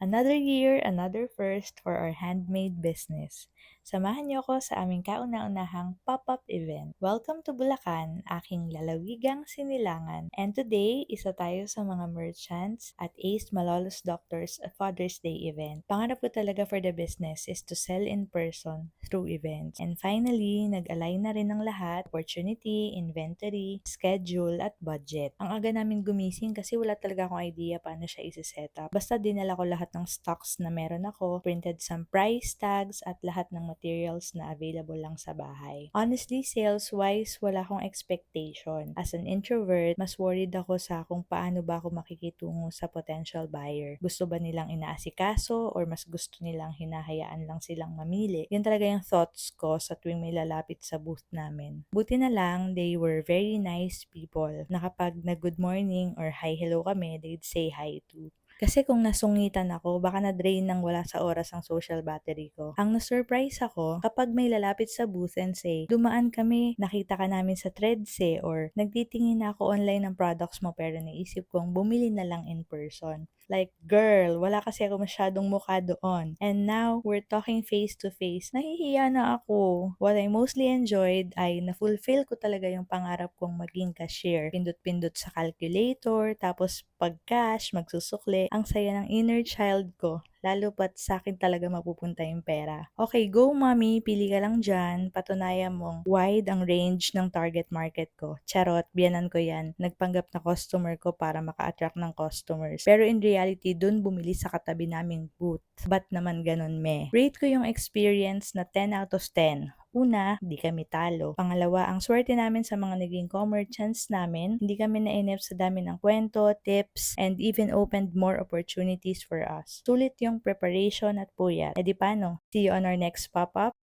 Another year, another first for our handmade business. Samahan niyo ako sa aming kauna-unahang pop-up event. Welcome to Bulacan, aking lalawigang sinilangan. And today, isa tayo sa mga merchants at Ace Malolos Doctors at Father's Day event. Pangarap ko talaga for the business is to sell in person through events. And finally, nag-align na rin ang lahat, opportunity, inventory, schedule, at budget. Ang aga namin gumising kasi wala talaga akong idea paano siya isi-set up. Basta dinala ko lahat ng stocks na meron ako, printed some price tags at lahat ng materials na available lang sa bahay. Honestly, sales-wise, wala akong expectation. As an introvert, mas worried ako sa kung paano ba ako makikitungo sa potential buyer. Gusto ba nilang inaasikaso or mas gusto nilang hinahayaan lang silang mamili? Yun talaga yung thoughts ko sa tuwing may lalapit sa booth namin. Buti na lang, they were very nice people na kapag nag-good morning or hi hello kami, they'd say hi too. Kasi kung nasungitan ako, baka na-drain ng wala sa oras ang social battery ko. Ang na-surprise ako, kapag may lalapit sa booth and say, dumaan kami, nakita ka namin sa threads or nagtitingin na ako online ng products mo pero naisip kong bumili na lang in person. Like, girl, wala kasi ako masyadong mukha doon. And now, we're talking face to face. Nahihiya na ako. What I mostly enjoyed ay na-fulfill ko talaga yung pangarap kong maging cashier. Pindot-pindot sa calculator, tapos pag cash, magsusukli. Ang saya ng inner child ko. Lalo pat sa akin talaga mapupunta yung pera. Okay, go mommy, pili ka lang dyan. Patunayan mong wide ang range ng target market ko. Charot, biyanan ko yan. Nagpanggap na customer ko para maka-attract ng customers. Pero in reality, dun bumili sa katabi naming booth. Ba't naman ganun Rate ko yung experience na 10 out of 10. Una, di kami talo. Pangalawa, ang swerte namin sa mga naging co-merchants namin. Hindi kami nainip sa dami ng kwento, tips, and even opened more opportunities for us. Sulit yung preparation at puyat. E di paano? See you on our next pop-up?